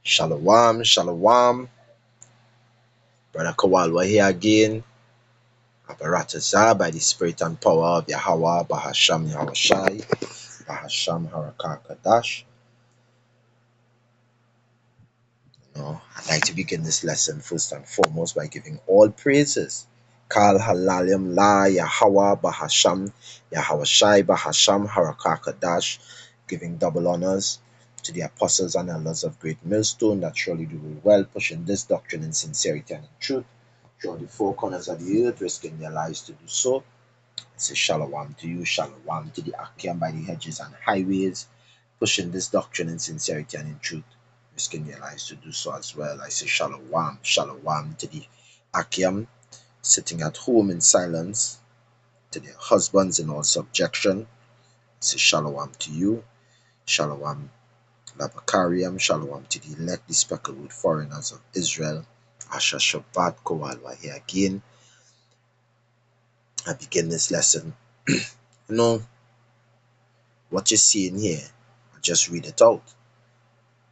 Shalom, shalom. Brother Kawalwa here again. Abaratazah by the spirit and power of YAHAWAH, BaHaSham YAHAWASHI, BaHaSham Harakakadash. I'd like to begin this lesson first and foremost by giving all praises. Kal Halalim La YAHAWAH, BaHaSham YAHAWASHI, BaHaSham Harakakadash, giving double honors to the apostles and elders of Great Millstone that surely do well, pushing this doctrine in sincerity and in truth throughout the four corners of the earth, risking their lives to do so. I say shalom to you, shalom to the Akim by the hedges and highways, pushing this doctrine in sincerity and in truth, risking their lives to do so as well. I say shalom, shalom to the Akim sitting at home in silence, to their husbands in all subjection. I say shalom to you, shalom Labakariam, shalom to the elect, the speckled with foreigners of Israel. Asha Shabbat Kowalwa here again. I begin this lesson. What you're seeing here, I just read it out.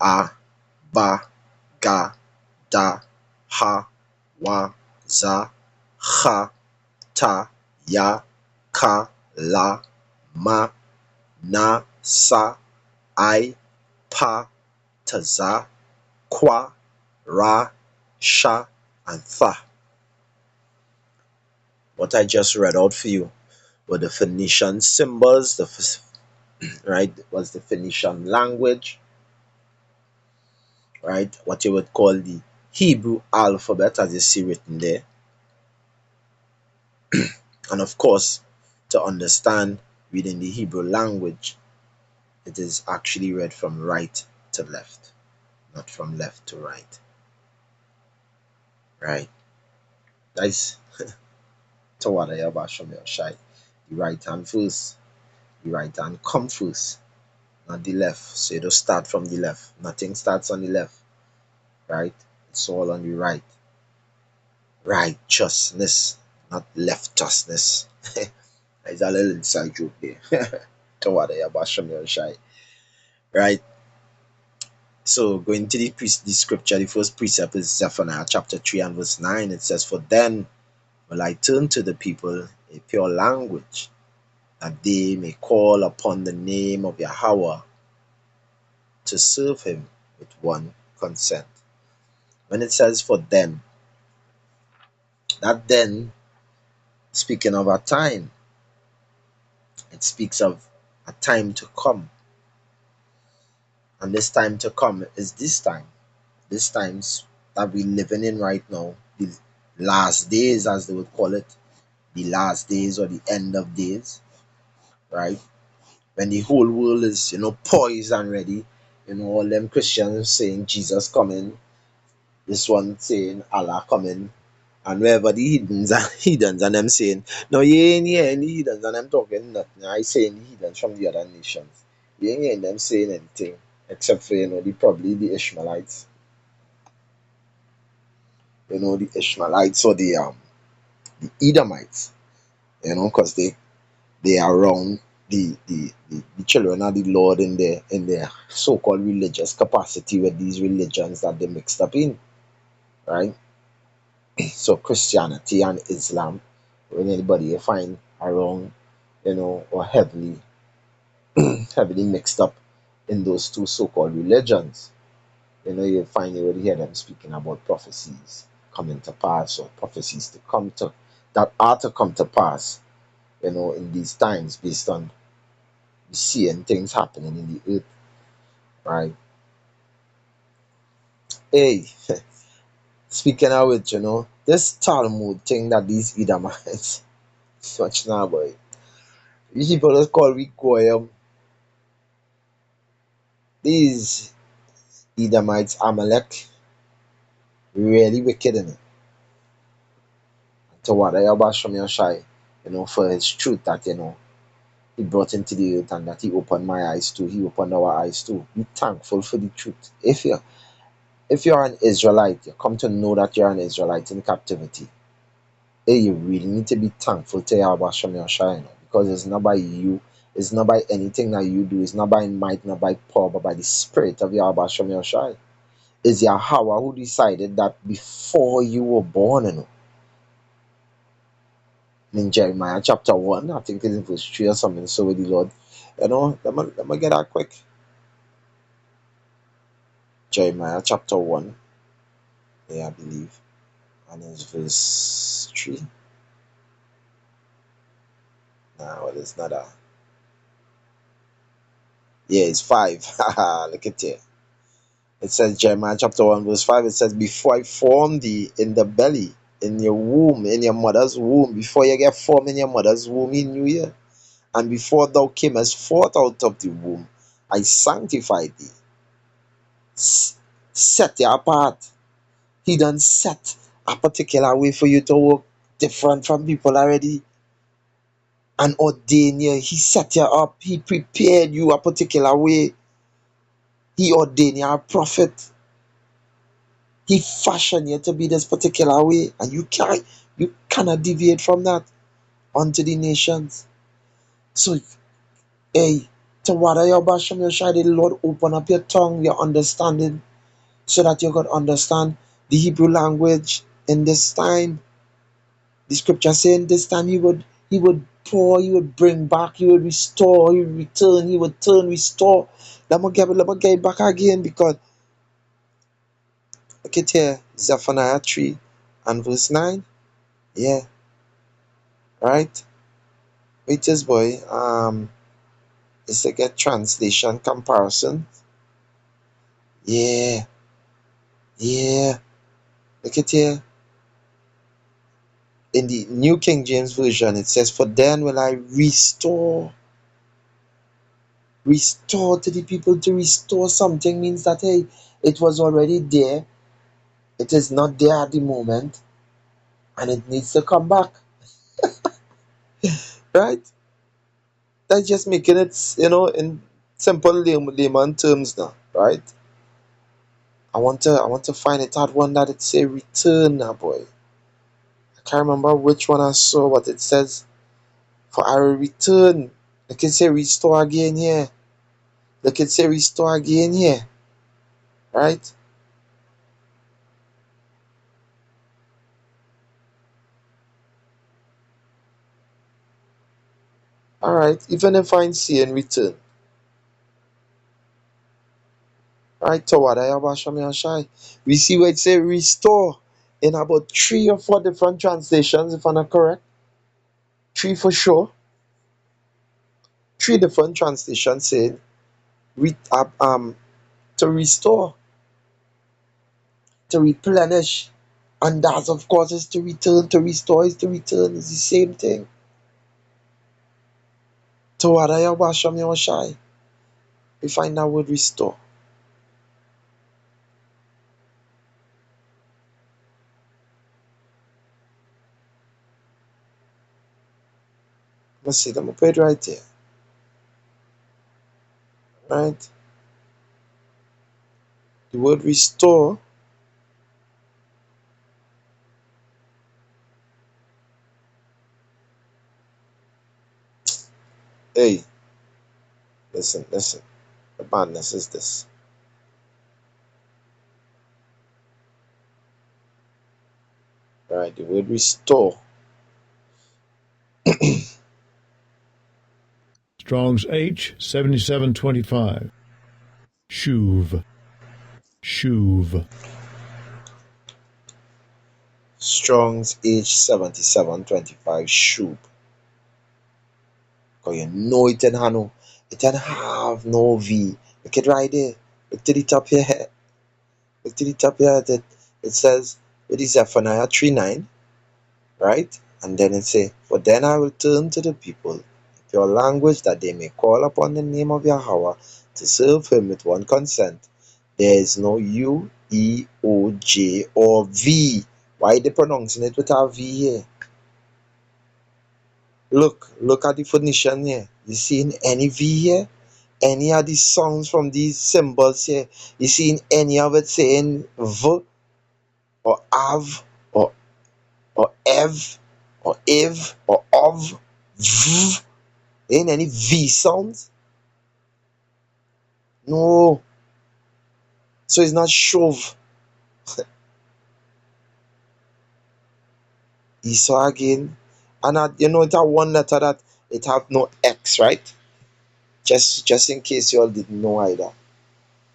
A, ba, ga, da, ha, wa, za, cha, ta, ya, ka, la, ma, na, sa, I, pa, taza, kwa, ra, sha, and tha. What I just read out for you were the Phoenician symbols, right? Was the Phoenician language, right? What you would call the Hebrew alphabet, as you see written there. And of course, to understand reading the Hebrew language, it is actually read from right to left, not from left to right. Right? Nice. To what I have shy. The right hand first. The right hand come first, not the left. So you don't start from the left. Nothing starts on the left. Right? It's all on the right. Righteousness, not leftiousness. There's a little inside joke there. To what I have shy. Right? So going to the scripture, the first precept is Zephaniah chapter 3 and verse 9. It says, "For then will I turn to the people a pure language, that they may call upon the name of Yahawah to serve him with one consent." When it says "for then," that then, speaking of a time, it speaks of a time to come. And this time to come is this time. These times that we're living in right now, the last days, as they would call it, the last days or the end of days, right? When the whole world is, poised and ready, all them Christians saying Jesus coming, this one saying Allah coming, and wherever the heathens and them saying, no, you ain't hearing the heathens and them talking nothing. I saying the heathens from the other nations. You ain't hearing them saying anything, except for, probably the Ishmaelites. The Ishmaelites or the Edomites, because they are around the children of the Lord in their so-called religious capacity with these religions that they mixed up in, right? So Christianity and Islam, when anybody you find around, or heavily mixed up in those two so-called religions, you find you would hear them speaking about prophecies coming to pass, or prophecies that are to come to pass, in these times, based on seeing things happening in the earth, right? Hey, speaking of which, this Talmud thing that these Edomites, such now, boy. These people just call we Goyim. These Edomites, Amalek, really wicked in it. To what I about Shai, for his truth that, he brought into the earth, and that he opened my eyes too. He opened our eyes too. Be thankful for the truth. If you're an Israelite, you come to know that you're an Israelite in captivity. Hey, you really need to be thankful to Yahweh Shai, because it's not by you, it's not by anything that you do, it's not by might, not by power, but by the spirit of Yahweh Shai. Is Yahweh who decided that before you were born, you know. In Jeremiah chapter 1, I think it's in verse 3 or something. So with the Lord, you know, let me get that quick. Jeremiah chapter 1, yeah, I believe, and it's verse 3. Nah, well, it's not a. Yeah, it's 5. Look at it. It says, Jeremiah chapter 1, verse 5, it says, before I formed thee in the belly, in your womb, in your mother's womb, before you get formed in your mother's womb, he knew you. And before thou camest forth out of the womb, I sanctified thee, set you apart. He done set a particular way for you to work different from people already and ordain you. He set you up. He prepared you a particular way. He ordained you a prophet. He fashioned you to be this particular way, and you cannot deviate from that unto the nations. So, hey, to what are your basham, your shy, the Lord open up your tongue, your understanding, so that you could understand the Hebrew language in this time. The scripture saying this time he would pour, he would bring back, he would restore, he would return, he would turn, restore. Let me get it back again, because look at here, Zephaniah 3 and verse 9. Yeah, right? Wait this boy. It's like a translation comparison. Yeah, yeah. Look at here. In the New King James Version, it says, for then will I restore to the people. To restore something means that, hey, it was already there, it is not there at the moment, and it needs to come back, right? That's just making it, in simple layman terms now, right? I want to find it at one that it say return now, boy. I can't remember which one I saw, but it says, for I will return. They can say restore again here. They can say restore again here, right? All right, even if I'm seeing return, right? Toward YAHAWASHI. We see where it say restore in about 3 or 4 different translations, if I'm not correct. 3 for sure. 3 different translations saying to restore, to replenish, and that of course is to return. To restore is to return. It's the same thing. Toward YAHAWASHI. We find that word restore. Let's see, let me put it right there. Right? The word restore hey, listen. The madness is this. Right, the word restore. Strong's H 7725. Shuv. Strong's H7725 Shub. Because you know it and have no V. Look it right there. Look to the top here. Look to the top here. It says, it is Zephaniah 3:9, right? And then it say, for then I will turn to the people, pure language, that they may call upon the name of Yahweh to serve him with one consent. There is no U, E, O, J, or V. Why they pronouncing it with a V here? Look at the Phoenician here. You see any V here? Any of these songs from these symbols here? You see any of it saying V or Av or Ev or Iv or Of? V? Ain't any V sounds? No. So it's not shuv. Esau again. And it's a one letter that it have no X, right? Just in case you all didn't know either.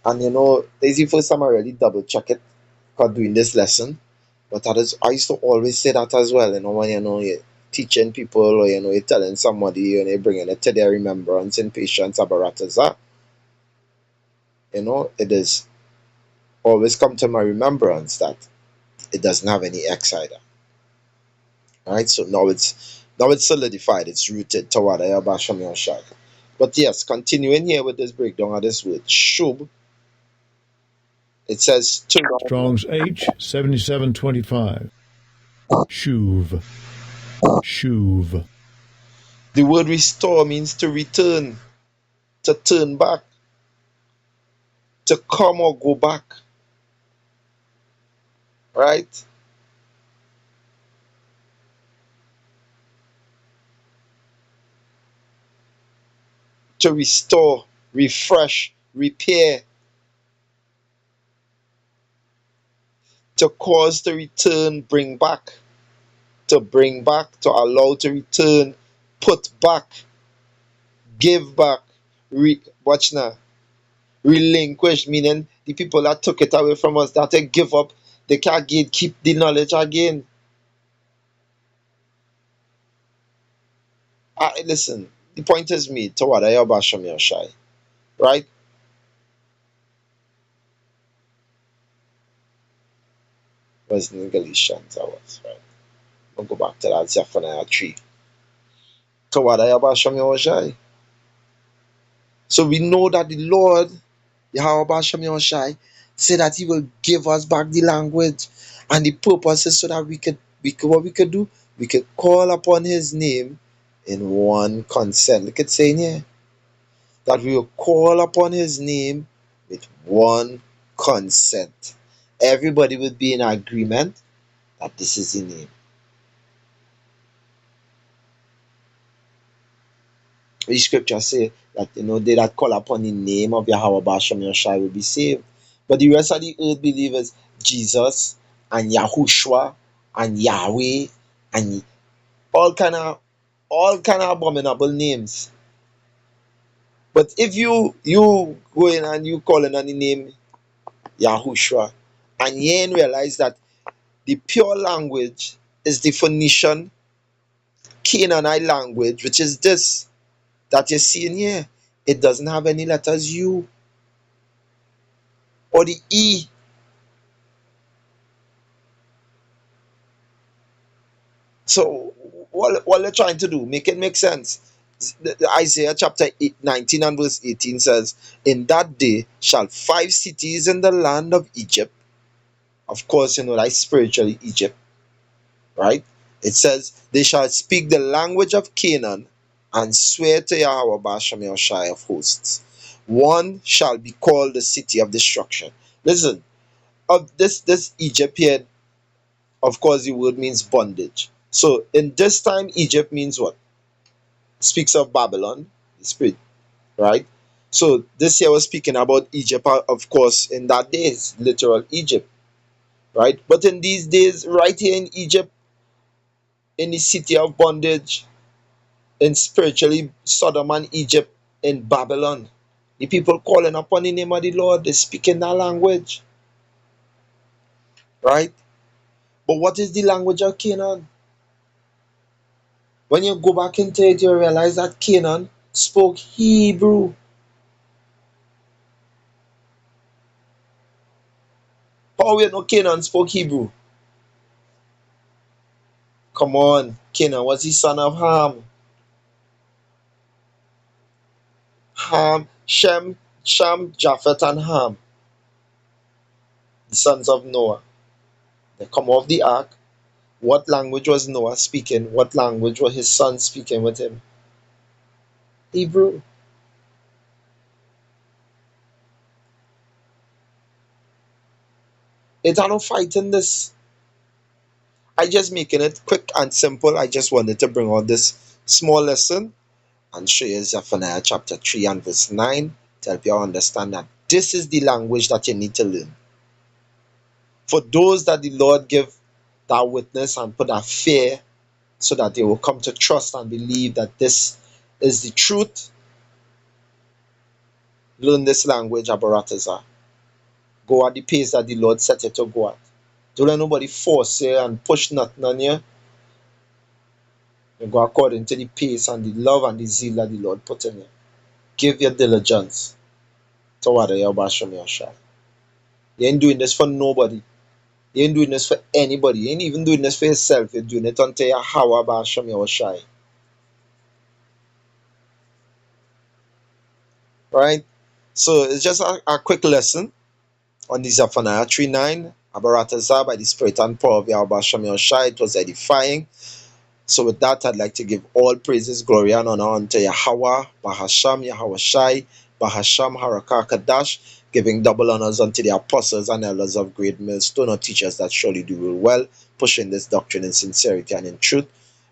And this is the first time I really double check it because doing this lesson. But I used to always say that as well, when you're teaching people, or you're telling somebody, and you're bringing it to their remembrance in patience abarataza, it is always come to my remembrance that it doesn't have any X either. Alright, so now it's solidified, it's rooted toward YAHAWASHI Yahawashi. But yes, continuing here with this breakdown of this word, shub, it says to Strong's H 7725. Shuv. Shuv. the word restore means to return, to turn back, to come or go back. Right? To restore, refresh, repair, to cause to return, bring back, to bring back, to allow to return, put back, give back, watch now, relinquish, meaning the people that took it away from us, that they give up, they can't keep the knowledge again. Listen, the point is made toward YAHAWASHI Yahawashi, right? Was in Galatians, I was, right? We'll go back to that Zephaniah 3. Toward YAHAWASHI Yahawashi. So we know that the Lord, YAHAWASHI Yahawashi, said that He will give us back the language, and the purpose is so that what we could do, we could call upon His name in one consent. Look at saying here that we will call upon His name with one consent. Everybody would be in agreement that this is the name. The scripture say that they that call upon the name of YAHAWASHI Yahawashi will be saved. But the rest of the earth believers, Jesus and Yahushua and Yahweh and all kind of abominable names. But if you go in and you calling on the name Yahushua, and you ain't realize that the pure language is the Phoenician Canaanite language, which is this that you're seeing here. It doesn't have any letters U or the E. So what they're trying to do, make it make sense. Isaiah chapter 19 and verse 18 says, in that day shall 5 cities in the land of Egypt, of course, like spiritually Egypt, right? It says, they shall speak the language of Canaan and swear to YAHAWASHI Yahawashi of hosts. One shall be called the city of destruction. Listen, of this Egypt here, of course, the word means bondage. So in this time, Egypt means what? Speaks of Babylon, the spirit, right? So this here was speaking about Egypt, of course, in that days, literal Egypt, right? But in these days, right here in Egypt, in the city of bondage, in spiritually Sodom and Egypt, in Babylon, the people calling upon the name of the Lord, they speak in that language, right? But what is the language of Canaan? When you go back into it, you realize that Canaan spoke Hebrew. How we know Canaan spoke Hebrew? Come on, Canaan was the son of Ham. Shem, Japheth, and Ham, the sons of Noah. They come off the ark. What language was Noah speaking? What language was his son speaking with him? Hebrew. It's not fighting this. I just making it quick and simple. I just wanted to bring out this small lesson and show you Zephaniah chapter 3 and verse 9 to help you understand that This is the language that you need to learn. For those that the Lord give that witness and put that fear so that they will come to trust and believe that this is the truth, learn this language, Abaratazar. Go at the pace that the Lord set you to go at. Don't let nobody force you and push nothing on you. You go according to the pace and the love and the zeal that the Lord put in you. Give your diligence to what YAHAWASHI. You ain't doing this for nobody. You ain't doing this for anybody. You ain't even doing this for yourself. You're doing it unto YAHAWASHI. Right? So it's just a quick lesson on the Zephaniah 3:9. Abaratazah, by the Spirit and power of YAHAWASHI. It was edifying. So with that, I'd like to give all praises, glory, and honor unto Yahawah, Bahasham, Yahawashai, Bahasham, Harakakadash, giving double honors unto the apostles and elders of Great Millstone, or teachers that surely do real well, pushing this doctrine in sincerity and in truth,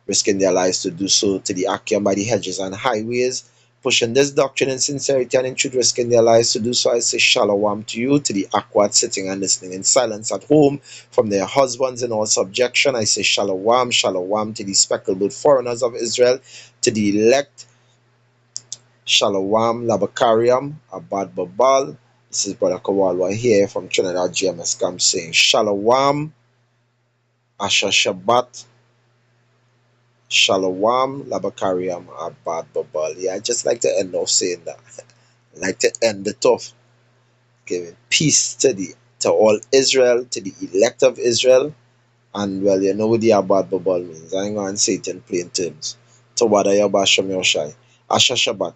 risking their lives to do so, to the Akim by the hedges and highways, pushing this doctrine in sincerity and in truth, risking their lives to do so. I say shalom to you, to the Akwad sitting and listening in silence at home, from their husbands in all subjection. I say shalom, shalom to the speckled foreigners of Israel, to the elect, shalom, labakariam, abad babal. This is Brother Kawalwa here from Trinidad GMS Camp saying shalom, asha shabbat, shalom, labakariam, abad babal. Yeah, I just like to end off saying that. I like to end it off giving peace to all Israel, to the elect of Israel. And well, you know what the Abad Babal means. I ain't going to say it in plain terms. To Wada Yabasham Yoshai. Asha Shabbat.